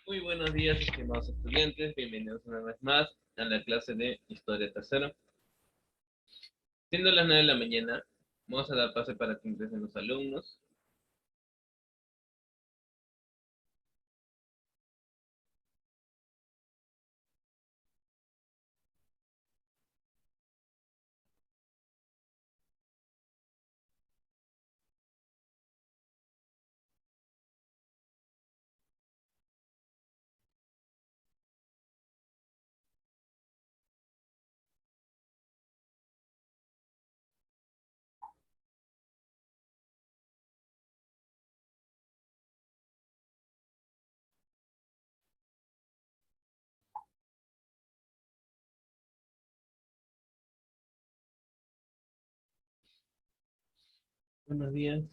Muy buenos días, estimados estudiantes. Bienvenidos una vez más a la clase de Historia Tercera. Siendo las 9 de la mañana, vamos a dar pase para que ingresen los alumnos. Buenos días.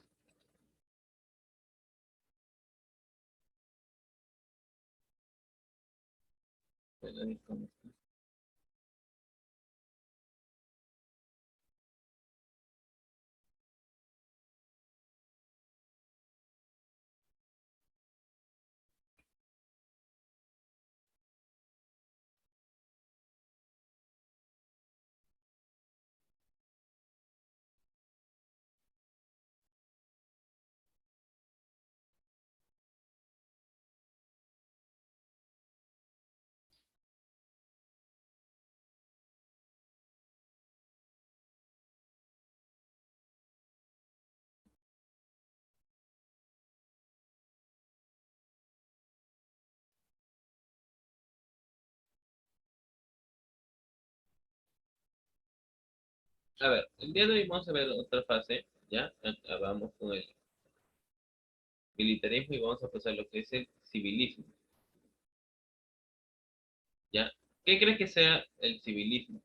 Buenos días, ¿cómo están? A ver, el día de hoy vamos a ver otra fase, ¿ya? Acabamos con el militarismo y vamos a pasar a lo que es el civilismo, ¿ya? ¿Qué crees que sea el civilismo?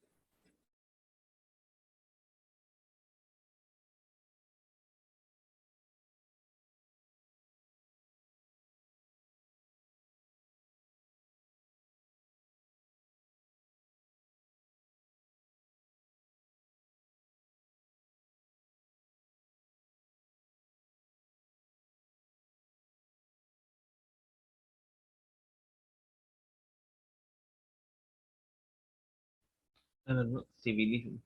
A ver, no, civilismo.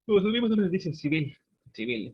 Los mismos nombres dicen civil, civiles.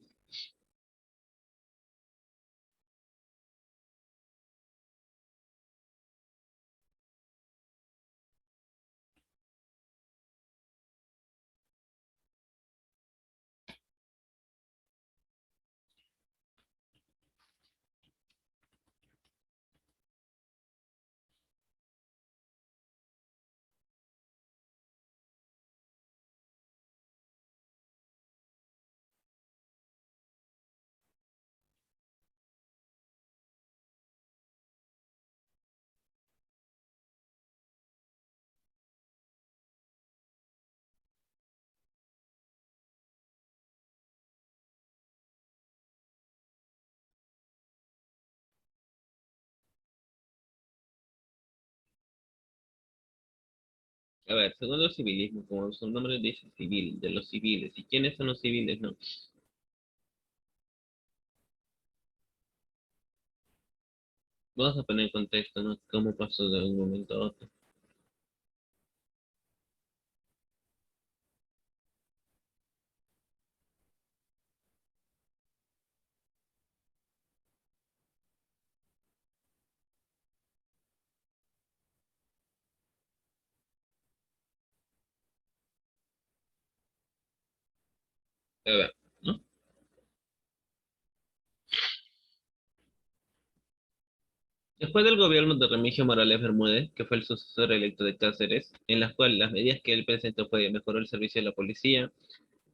A ver, según el civilismo, como su nombre dice civil, de los civiles. ¿Y quiénes son los civiles? No. Vamos a poner en contexto, ¿no? ¿Cómo pasó de un momento a otro? A ver, ¿no? Después del gobierno de Remigio Morales Bermúdez, que fue el sucesor electo de Cáceres, en las cuales las medidas que él presentó fue mejorar el servicio de la policía,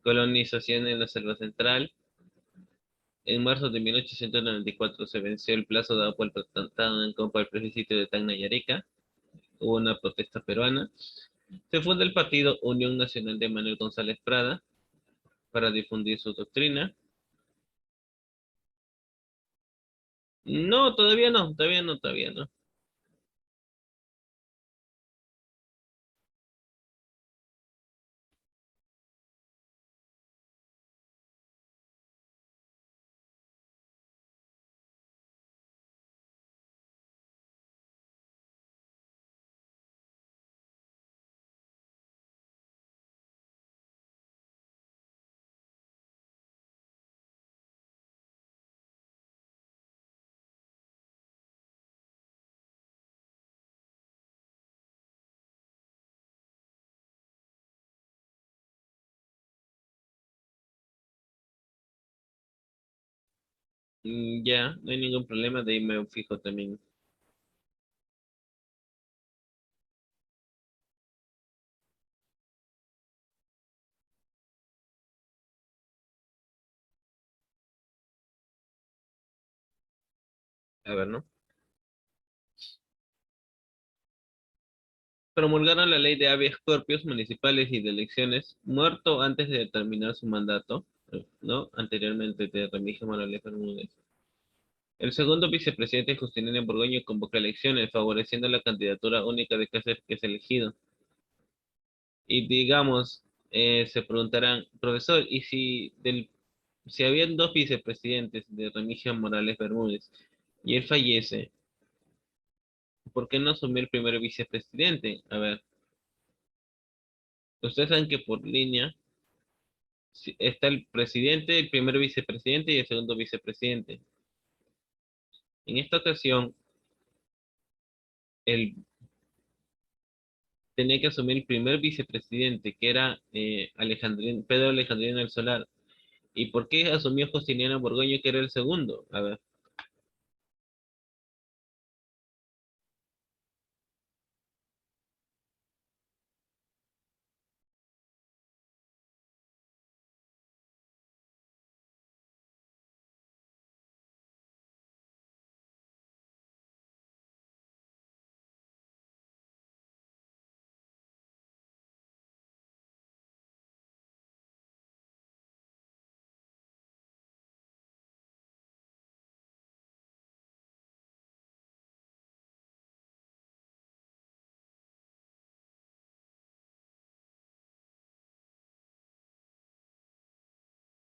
colonización en la selva central. En marzo de 1894 se venció el plazo dado por el tratado en contra del plebiscito de Tacna y Arica. Hubo una protesta peruana. Se funda el partido Unión Nacional de Manuel González Prada para difundir su doctrina. No, todavía no, todavía no, todavía no. Ya, no hay ningún problema, de ahí me fijo también. A ver, ¿no? Promulgaron la ley de habeas corpus municipales y de elecciones, muerto antes de terminar su mandato, ¿no? Anteriormente de Remigio Morales Bermúdez. El segundo vicepresidente Justiniano Borgoño convoca elecciones, favoreciendo la candidatura única de Cáceres que es elegido. Y digamos, se preguntarán, profesor, ¿y si habían dos vicepresidentes de Remigio Morales Bermúdez y él fallece, ¿por qué no asumió el primer vicepresidente? A ver, ustedes saben que por línea está el presidente, el primer vicepresidente y el segundo vicepresidente. En esta ocasión, él tenía que asumir el primer vicepresidente, que era Pedro Alejandrino del Solar. ¿Y por qué asumió Justiniano Borgoño, que era el segundo? A ver.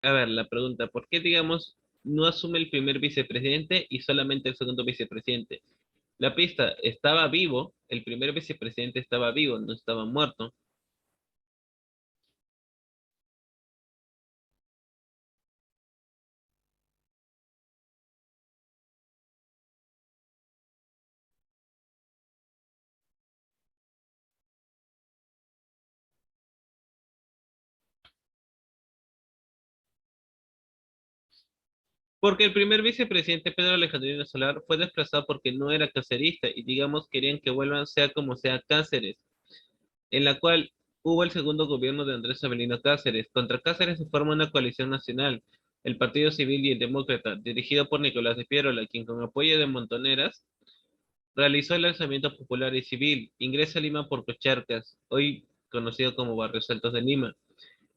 A ver, la pregunta, ¿por qué, digamos, no asume el primer vicepresidente y solamente el segundo vicepresidente? La pista estaba vivo, el primer vicepresidente estaba vivo, no estaba muerto. Porque el primer vicepresidente, Pedro Alejandrino Solar, fue desplazado porque no era cacerista y, digamos, querían que vuelvan sea como sea Cáceres, en la cual hubo el segundo gobierno de Andrés Avelino Cáceres. Contra Cáceres se forma una coalición nacional, el Partido Civil y el Demócrata, dirigido por Nicolás de Piérola, quien con apoyo de Montoneras realizó el alzamiento popular y civil, ingresa a Lima por Cocharcas, hoy conocido como Barrios Altos de Lima,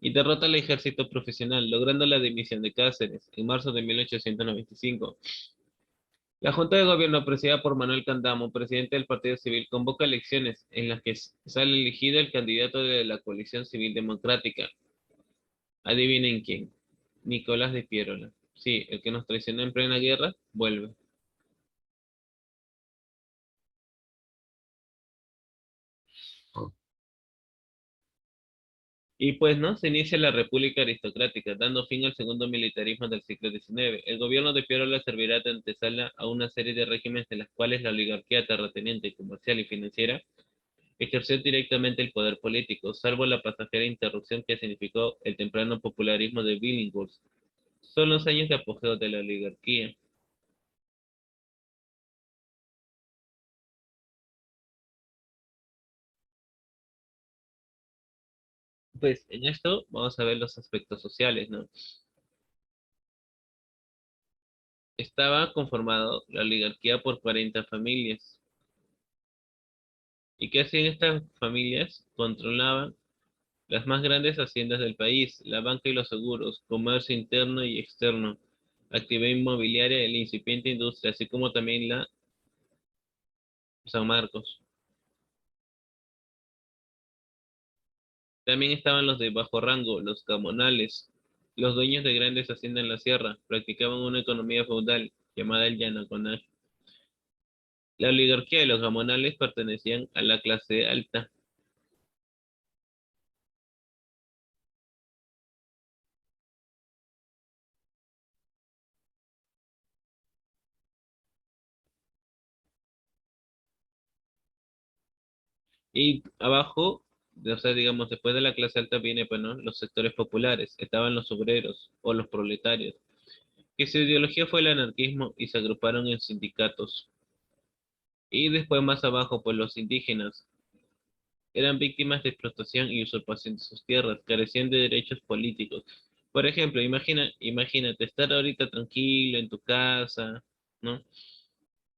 y derrota al ejército profesional, logrando la dimisión de Cáceres en marzo de 1895. La Junta de Gobierno, presidida por Manuel Candamo, presidente del Partido Civil, convoca elecciones en las que sale elegido el candidato de la coalición civil democrática. Adivinen quién. Nicolás de Piérola. Sí, el que nos traicionó en plena guerra, vuelve. Y pues, ¿no? Se inicia la República Aristocrática, dando fin al segundo militarismo del siglo XIX. El gobierno de Piérola servirá de antesala a una serie de regímenes en las cuales la oligarquía terrateniente, comercial y financiera ejerció directamente el poder político, salvo la pasajera interrupción que significó el temprano popularismo de Billinghurst. Son los años de apogeo de la oligarquía. Pues en esto vamos a ver los aspectos sociales, ¿no? Estaba conformado la oligarquía por 40 familias. ¿Y qué hacían estas familias? Controlaban las más grandes haciendas del país, la banca y los seguros, comercio interno y externo, actividad inmobiliaria y la incipiente industria, así como también la San Marcos. También estaban los de bajo rango, los gamonales, los dueños de grandes haciendas en la sierra, practicaban una economía feudal llamada el yanaconaje. La oligarquía de los gamonales pertenecían a la clase alta. Y abajo, o sea, digamos, después de la clase alta viene, pues, ¿no? Los sectores populares, estaban los obreros o los proletarios. que su ideología fue el anarquismo y se agruparon en sindicatos. Y después más abajo, pues los indígenas eran víctimas de explotación y usurpación de sus tierras, carecían de derechos políticos. Por ejemplo, imagínate estar ahorita tranquilo en tu casa, ¿no?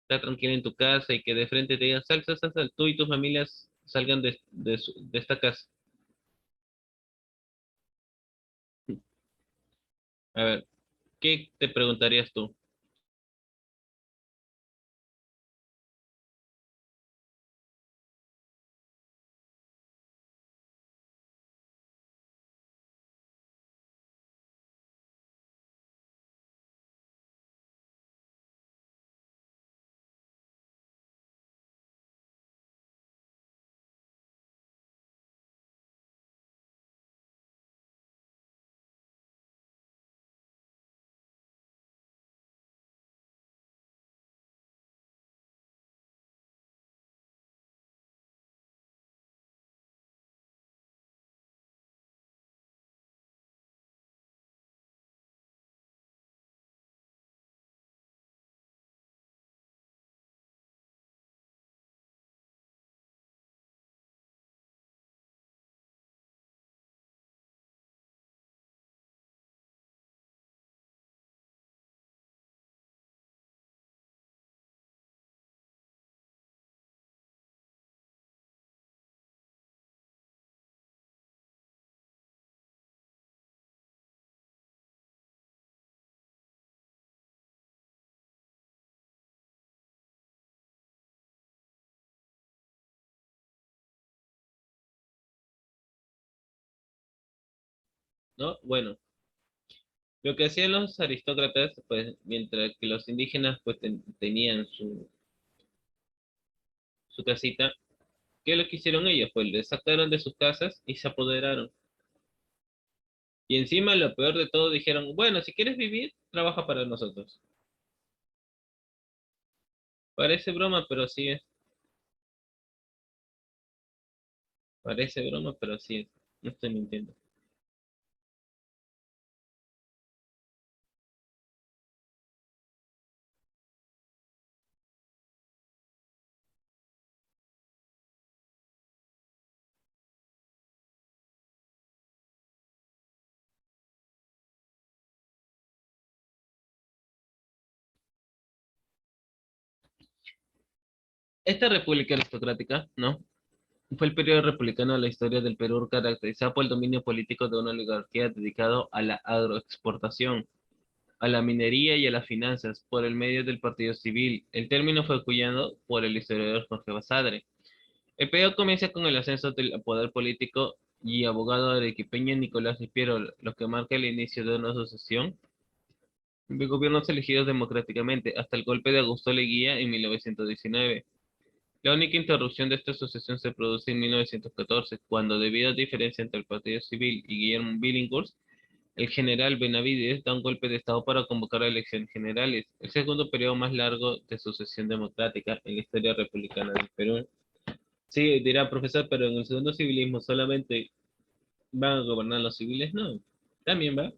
Estar tranquilo en tu casa y que de frente te digan, sal, tú y tus familias salgan de esta casa. A ver, ¿qué te preguntarías tú? ¿No? Bueno, lo que hacían los aristócratas, pues mientras que los indígenas pues tenían su casita, ¿qué es lo que hicieron ellos? Pues les sacaron de sus casas y se apoderaron. Y encima, lo peor de todo, dijeron, bueno, si quieres vivir, trabaja para nosotros. Parece broma, pero sí es. Parece broma, pero sí es. No estoy mintiendo. Esta república aristocrática, ¿no? Fue el periodo republicano de la historia del Perú caracterizado por el dominio político de una oligarquía dedicado a la agroexportación, a la minería y a las finanzas por el medio del partido civil. El término fue acuñado por el historiador Jorge Basadre. El periodo comienza con el ascenso del poder político y abogado arequipeño Nicolás Ripiero, lo que marca el inicio de una sucesión de gobiernos elegidos democráticamente hasta el golpe de Augusto Leguía en 1919. La única interrupción de esta sucesión se produce en 1914, cuando, debido a diferencia entre el Partido Civil y Guillermo Billinghurst, el general Benavides da un golpe de Estado para convocar a elecciones generales, el segundo periodo más largo de sucesión democrática en la historia republicana del Perú. Sí, dirá profesor, pero en el segundo civilismo solamente van a gobernar los civiles, no. También va,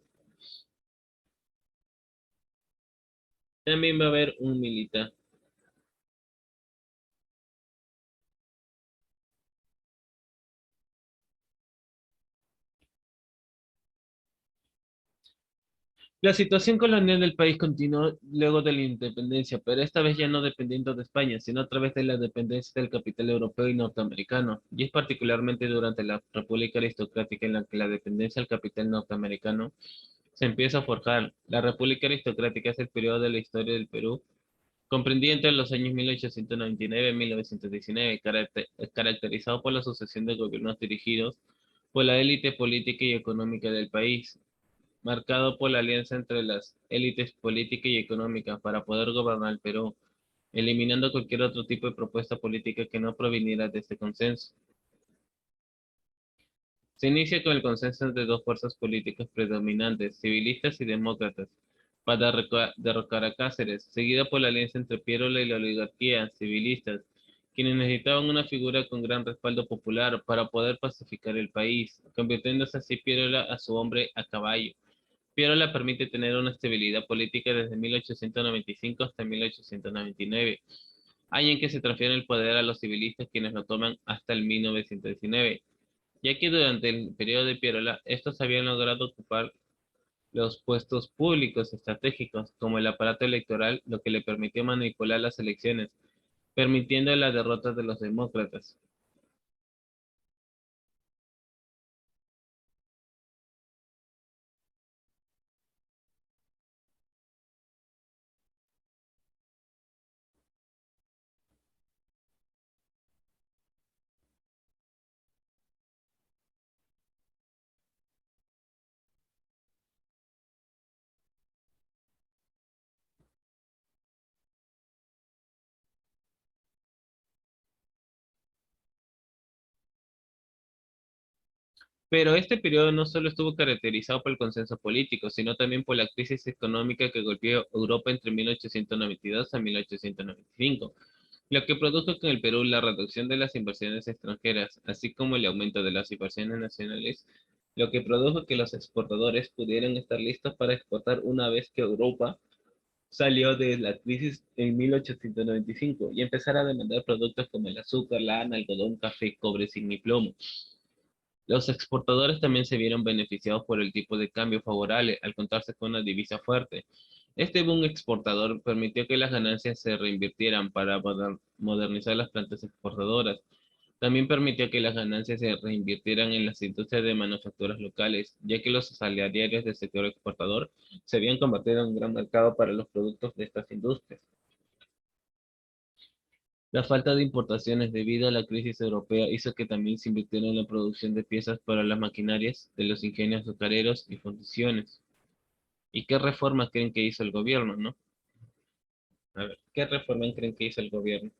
también va a haber un militar. La situación colonial del país continuó luego de la independencia, pero esta vez ya no dependiendo de España, sino a través de la dependencia del capital europeo y norteamericano, y es particularmente durante la República Aristocrática en la que la dependencia del capital norteamericano se empieza a forjar. La República Aristocrática es el periodo de la historia del Perú, comprendía entre los años 1899 y 1919, caracterizado por la sucesión de gobiernos dirigidos por la élite política y económica del país, marcado por la alianza entre las élites política y económica para poder gobernar el Perú, eliminando cualquier otro tipo de propuesta política que no proviniera de este consenso. Se inicia con el consenso de dos fuerzas políticas predominantes, civilistas y demócratas, para derrocar a Cáceres, seguida por la alianza entre Piérola y la oligarquía, civilistas, quienes necesitaban una figura con gran respaldo popular para poder pacificar el país, convirtiéndose así Piérola a su hombre a caballo, Piérola permite tener una estabilidad política desde 1895 hasta 1899, año en que se transfiere el poder a los civilistas quienes lo toman hasta el 1919, ya que durante el periodo de Piérola estos habían logrado ocupar los puestos públicos estratégicos como el aparato electoral, lo que le permitió manipular las elecciones, permitiendo la derrota de los demócratas. Pero este periodo no solo estuvo caracterizado por el consenso político, sino también por la crisis económica que golpeó Europa entre 1892 a 1895, lo que produjo que en el Perú la reducción de las inversiones extranjeras, así como el aumento de las inversiones nacionales, lo que produjo que los exportadores pudieran estar listos para exportar una vez que Europa salió de la crisis en 1895 y empezar a demandar productos como el azúcar, lana, algodón, café, cobre, zinc y plomo. Los exportadores también se vieron beneficiados por el tipo de cambio favorable al contarse con una divisa fuerte. Este boom exportador permitió que las ganancias se reinvirtieran para modernizar las plantas exportadoras. También permitió que las ganancias se reinvirtieran en las industrias de manufacturas locales, ya que los asalariados del sector exportador se habían convertido en un gran mercado para los productos de estas industrias. La falta de importaciones debido a la crisis europea hizo que también se invirtiera en la producción de piezas para las maquinarias de los ingenios azucareros y fundiciones. ¿Y qué reformas creen que hizo el gobierno, no? A ver, ¿qué reformas creen que hizo el gobierno?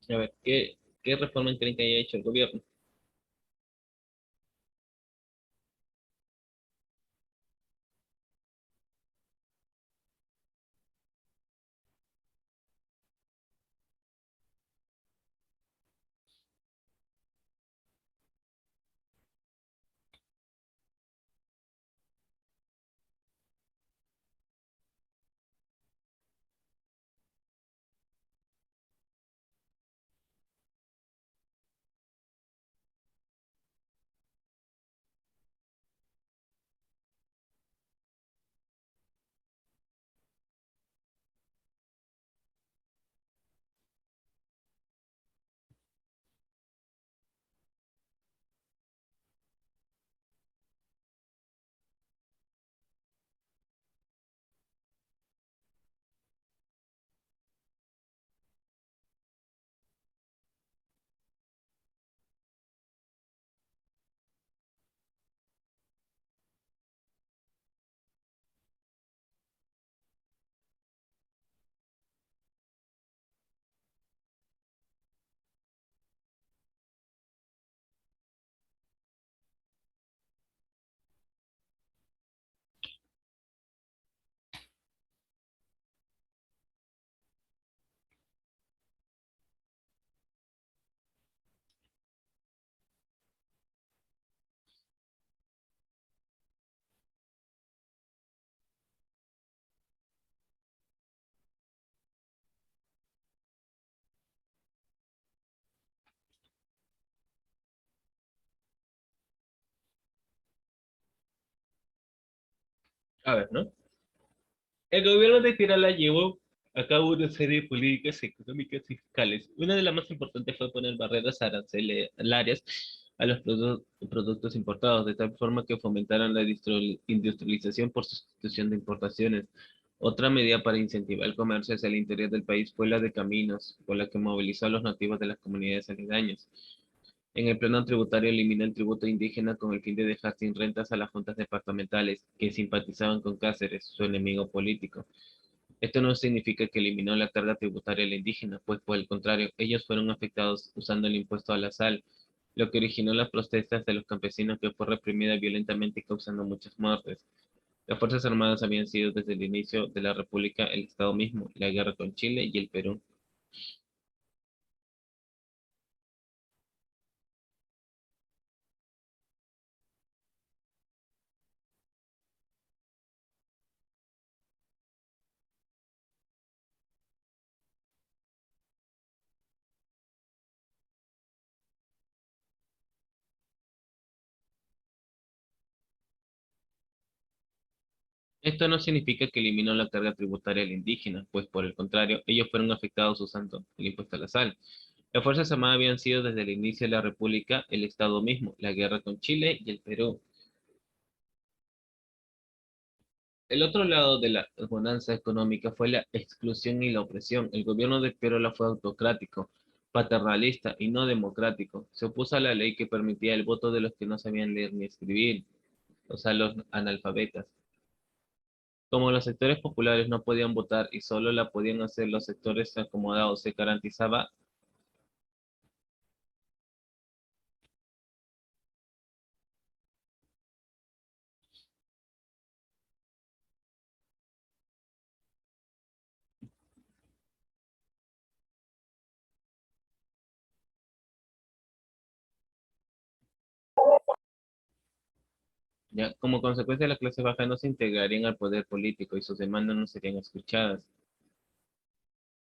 A ver, ¿qué reformas creen que haya hecho el gobierno? A ver, ¿no? El gobierno de Tirala llevó a cabo una serie de políticas económicas y fiscales. Una de las más importantes fue poner barreras arancelarias a los productos importados, de tal forma que fomentaran la industrialización por sustitución de importaciones. Otra medida para incentivar el comercio hacia el interior del país fue la de caminos, con la que movilizó a los nativos de las comunidades aledañas. En el plano tributario eliminó el tributo indígena con el fin de dejar sin rentas a las juntas departamentales que simpatizaban con Cáceres, su enemigo político. Esto no significa que eliminó la carga tributaria a la indígena, pues por el contrario, ellos fueron afectados usando el impuesto a la sal, lo que originó las protestas de los campesinos que fue reprimida violentamente y causando muchas muertes. Las Fuerzas Armadas habían sido desde el inicio de la República el Estado mismo, la guerra con Chile y el Perú. Esto no significa que eliminó la carga tributaria al indígena, pues por el contrario, ellos fueron afectados usando el impuesto a la sal. Las Fuerzas Armadas habían sido desde el inicio de la República el Estado mismo, la guerra con Chile y el Perú. El otro lado de la bonanza económica fue la exclusión y la opresión. El gobierno de Piero fue autocrático, paternalista y no democrático. Se opuso a la ley que permitía el voto de los que no sabían leer ni escribir, o sea, los analfabetas. Como los sectores populares no podían votar y solo la podían hacer los sectores acomodados, se garantizaba, ya, como consecuencia las clases bajas no se integrarían al poder político y sus demandas no serían escuchadas.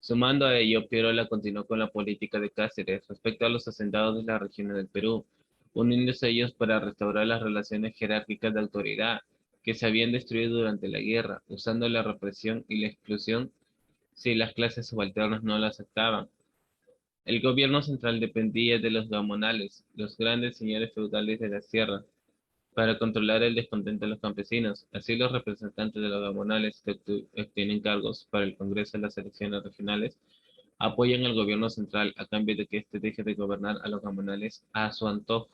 Sumando a ello, Pierola continuó con la política de Cáceres respecto a los hacendados de las regiones del Perú, uniéndose a ellos para restaurar las relaciones jerárquicas de autoridad que se habían destruido durante la guerra, usando la represión y la exclusión si las clases subalternas no la aceptaban. El gobierno central dependía de los gamonales, los grandes señores feudales de la sierra, para controlar el descontento de los campesinos. Así, los representantes de los gamonales que obtienen cargos para el Congreso de las elecciones regionales apoyan al gobierno central a cambio de que éste deje de gobernar a los gamonales a su antojo.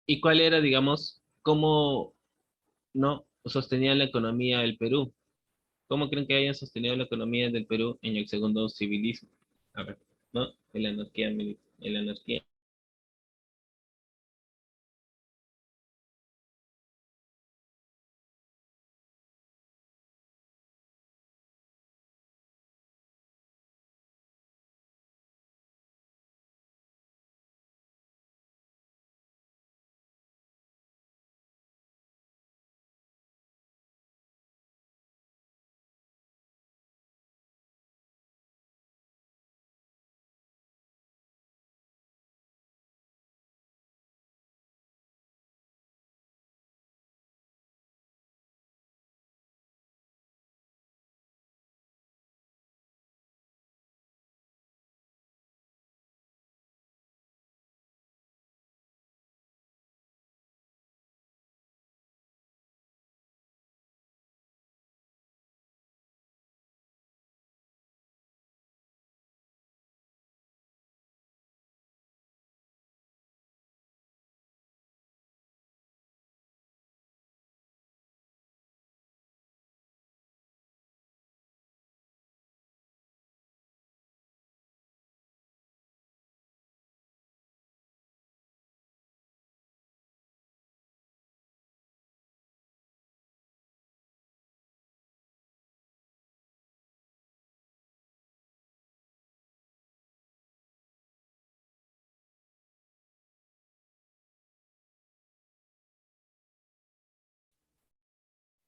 ¿Y cuál era, digamos, cómo no sostenía la economía del Perú? ¿Cómo creen que hayan sostenido la economía del Perú en el segundo civilismo? A ver, ¿no? En la anarquía, en la anarquía.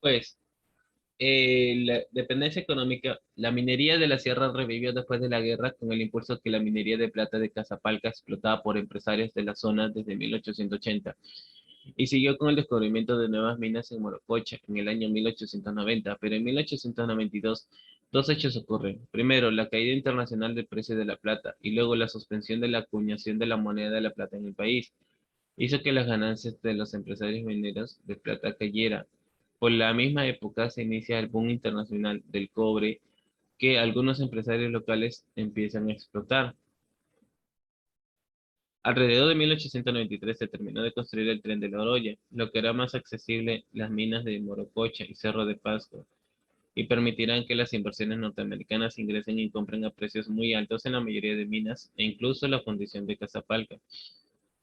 Pues, la dependencia económica, la minería de la sierra revivió después de la guerra con el impulso que la minería de plata de Casapalca explotaba por empresarios de la zona desde 1880. y siguió con el descubrimiento de nuevas minas en Morococha en el año 1890, pero en 1892 dos hechos ocurren. Primero, la caída internacional del precio de la plata y luego la suspensión de la acuñación de la moneda de la plata en el país. Hizo que las ganancias de los empresarios mineros de plata cayera. Por la misma época se inicia el boom internacional del cobre que algunos empresarios locales empiezan a explotar. Alrededor de 1893 se terminó de construir el tren de la Oroya, lo que hará más accesible las minas de Morococha y Cerro de Pasco, y permitirán que las inversiones norteamericanas ingresen y compren a precios muy altos en la mayoría de minas e incluso la fundición de Casapalca.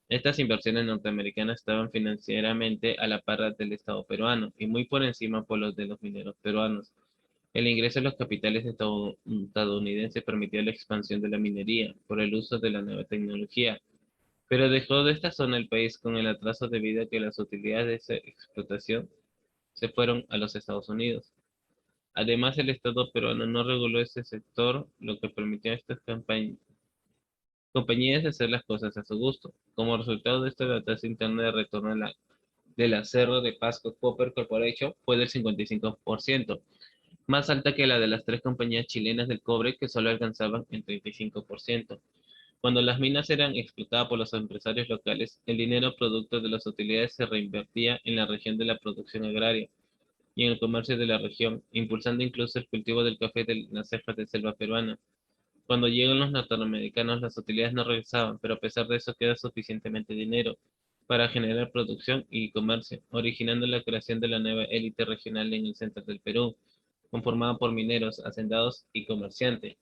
Estas inversiones norteamericanas estaban financieramente a la par del Estado peruano y muy por encima por los de los mineros peruanos. El ingreso de los capitales estadounidenses permitió la expansión de la minería por el uso de la nueva tecnología, pero dejó de esta zona el país con el atraso debido a que las utilidades de esa explotación se fueron a los Estados Unidos. Además, el Estado peruano no reguló ese sector, lo que permitió a estas compañías hacer las cosas a su gusto. Como resultado de esto, la tasa interna de retorno de la Cerro de Pasco Copper Corporation fue del 55%, más alta que la de las tres compañías chilenas del cobre que solo alcanzaban el 35%. Cuando las minas eran explotadas por los empresarios locales, el dinero producto de las utilidades se reinvertía en la región de la producción agraria y en el comercio de la región, impulsando incluso el cultivo del café de las cejas de selva peruana. Cuando llegan los norteamericanos, las utilidades no regresaban, pero a pesar de eso queda suficientemente dinero para generar producción y comercio, originando la creación de la nueva élite regional en el centro del Perú, conformada por mineros, hacendados y comerciantes.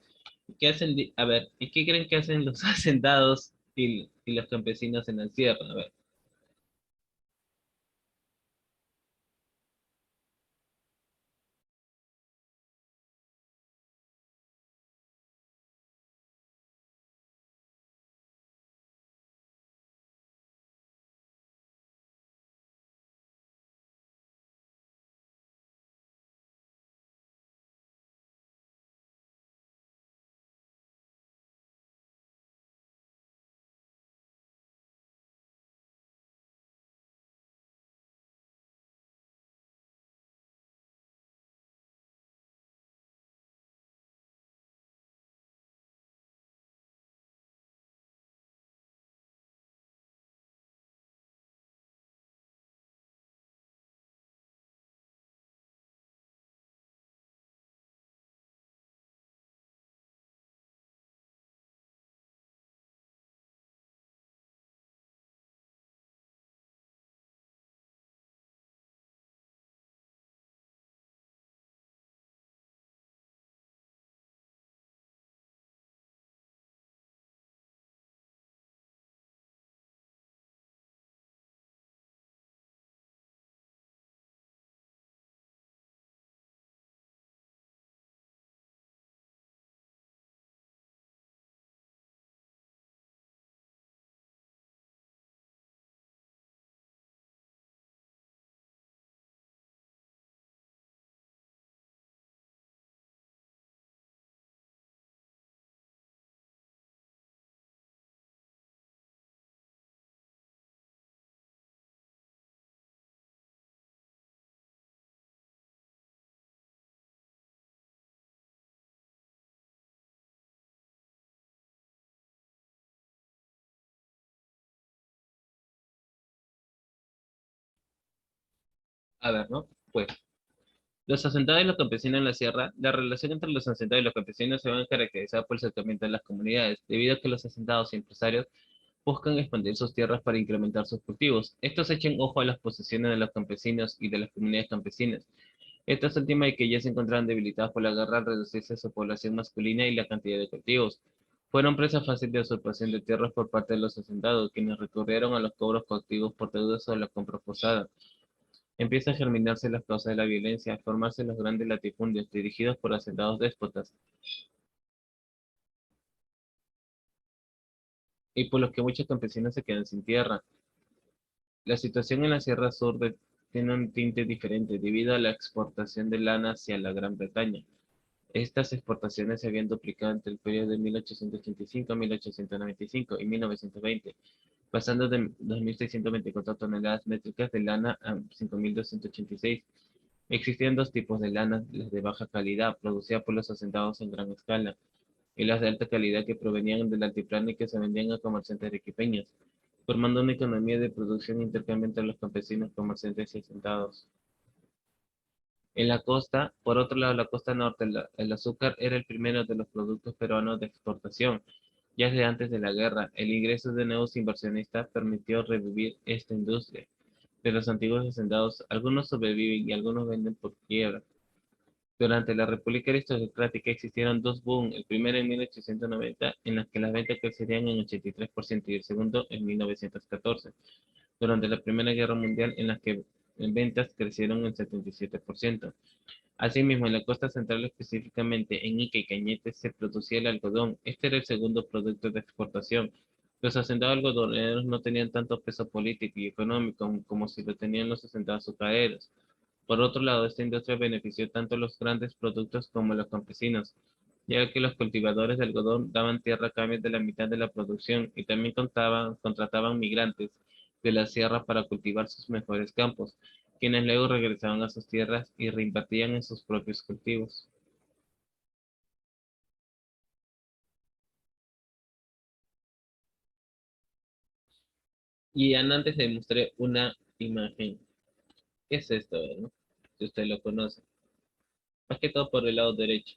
¿Qué hacen? A ver, ¿y qué creen que hacen los hacendados y los campesinos en la sierra? A ver, a ver, ¿no? Pues, los asentados y los campesinos en la sierra, la relación entre los asentados y los campesinos se va a caracterizar por el acercamiento de las comunidades, debido a que los asentados y empresarios buscan expandir sus tierras para incrementar sus cultivos. Estos echan ojo a las posesiones de los campesinos y de las comunidades campesinas. Estas últimas y que ya se encontraban debilitadas por la guerra al reducirse su población masculina y la cantidad de cultivos. Fueron presa fácil de usurpación de tierras por parte de los asentados, quienes recurrieron a los cobros coactivos por deudas o la compra forzada. Empieza a germinarse las causas de la violencia, a formarse los grandes latifundios dirigidos por hacendados déspotas, y por los que muchos campesinos se quedan sin tierra. La situación en la Sierra Sur tiene un tinte diferente debido a la exportación de lana hacia la Gran Bretaña. Estas exportaciones se habían duplicado entre el periodo de 1885 a 1895 y 1920, pasando de 2.624 toneladas métricas de lana a 5.286. Existían dos tipos de lana, las de baja calidad, producidas por los asentados en gran escala, y las de alta calidad que provenían del altiplano y que se vendían a comerciantes arequipeños, formando una economía de producción e intercambio entre los campesinos, comerciantes y asentados. En la costa, por otro lado, la costa norte, el azúcar era el primero de los productos peruanos de exportación. Ya desde antes de la guerra, el ingreso de nuevos inversionistas permitió revivir esta industria. De los antiguos hacendados, algunos sobreviven y algunos venden por quiebra. Durante la República Aristocrática existieron dos boom, el primero en 1890, en los que las ventas crecerían en 83% y el segundo en 1914, durante la Primera Guerra Mundial, en las que en ventas crecieron en 77%. Asimismo, en la costa central, específicamente en Ica y Cañete, se producía el algodón. Este era el segundo producto de exportación. Los hacendados algodoneros no tenían tanto peso político y económico como si lo tenían los hacendados azucareros. Por otro lado, esta industria benefició tanto a los grandes productos como a los campesinos, ya que los cultivadores de algodón daban tierra a cambio de la mitad de la producción y también contrataban migrantes de la sierra para cultivar sus mejores campos, quienes luego regresaban a sus tierras y reinvertían en sus propios cultivos. Y antes le mostré una imagen. ¿Qué es esto, no? Si usted lo conoce. Más que todo por el lado derecho.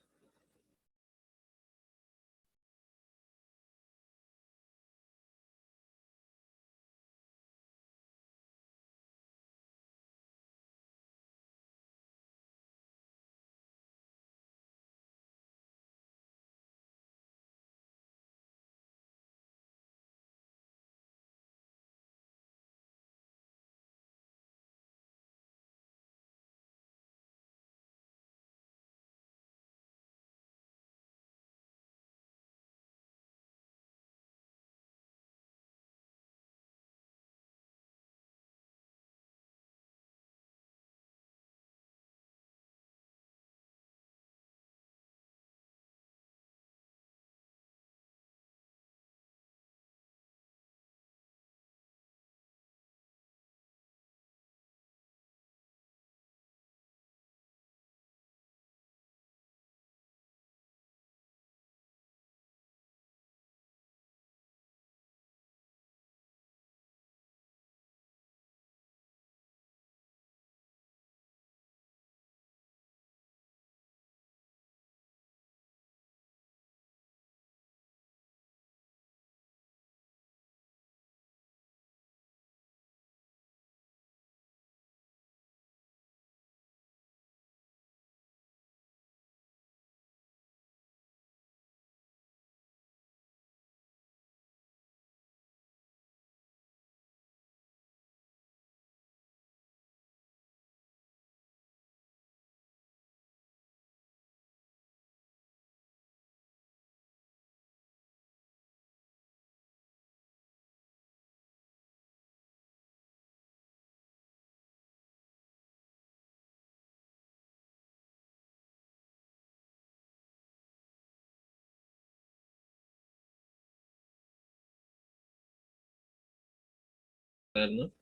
A ver, ¿no?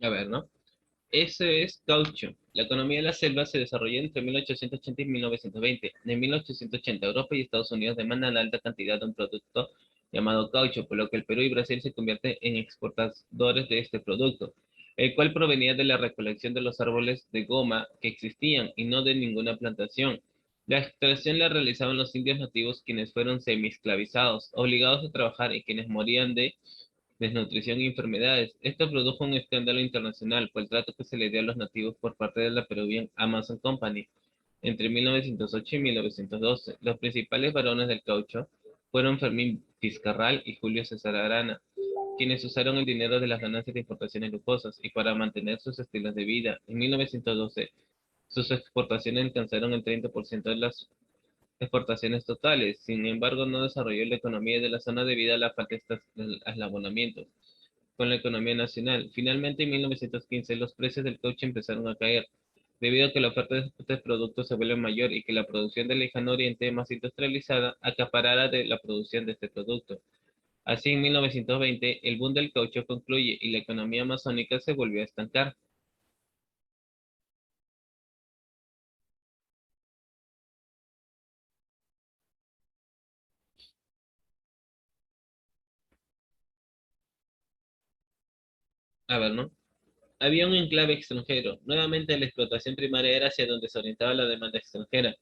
A ver, ¿no? Ese es caucho. La economía de la selva se desarrolló entre 1880 y 1920. En 1880, Europa y Estados Unidos demandan alta cantidad de un producto llamado caucho, por lo que el Perú y Brasil se convierten en exportadores de este producto, el cual provenía de la recolección de los árboles de goma que existían y no de ninguna plantación. La extracción la realizaban los indios nativos, quienes fueron semi-esclavizados, obligados a trabajar y quienes morían de desnutrición y enfermedades. Esto produjo un escándalo internacional por el trato que se le dio a los nativos por parte de la Peruvian Amazon Company. Entre 1908 y 1912, los principales varones del caucho fueron Fermín Vizcarral y Julio César Arana, quienes usaron el dinero de las ganancias de importaciones lujosas y para mantener sus estilos de vida. En 1912, sus exportaciones alcanzaron el 30% de las exportaciones totales. Sin embargo, no desarrolló la economía de la zona debido a la falta de eslabonamientos con la economía nacional. Finalmente, en 1915, los precios del caucho empezaron a caer, debido a que la oferta de este producto se vuelve mayor y que la producción del lejano oriente más industrializada acaparara de la producción de este producto. Así, en 1920, el boom del caucho concluye y la economía amazónica se volvió a estancar. A ver, ¿no? Había un enclave extranjero. Nuevamente, la explotación primaria era hacia donde se orientaba la demanda extranjera.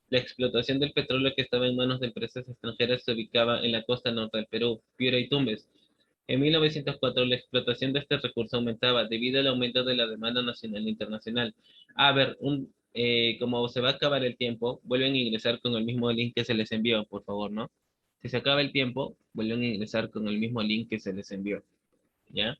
La explotación del petróleo que estaba en manos de empresas extranjeras se ubicaba en la costa norte del Perú, Piura y Tumbes. En 1904, la explotación de este recurso aumentaba debido al aumento de la demanda nacional e internacional. A ver, como se va a acabar el tiempo, vuelven a ingresar con el mismo link que se les envió, por favor, ¿no? Si se acaba el tiempo, vuelven a ingresar con el mismo link que se les envió, ¿ya?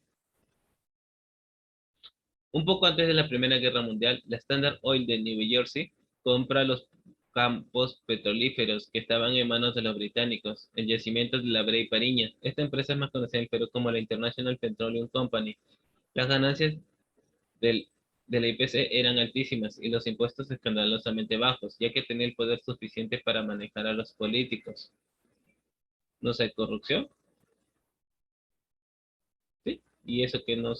Un poco antes de la Primera Guerra Mundial, la Standard Oil de New Jersey compra los campos petrolíferos que estaban en manos de los británicos, el yacimiento de La Brea y Pariña. Esta empresa es más conocida en el Perú como la International Petroleum Company. Las ganancias del, de la IPC eran altísimas y los impuestos escandalosamente bajos, ya que tenía el poder suficiente para manejar a los políticos. No sé, corrupción, ¿sí? Y eso que no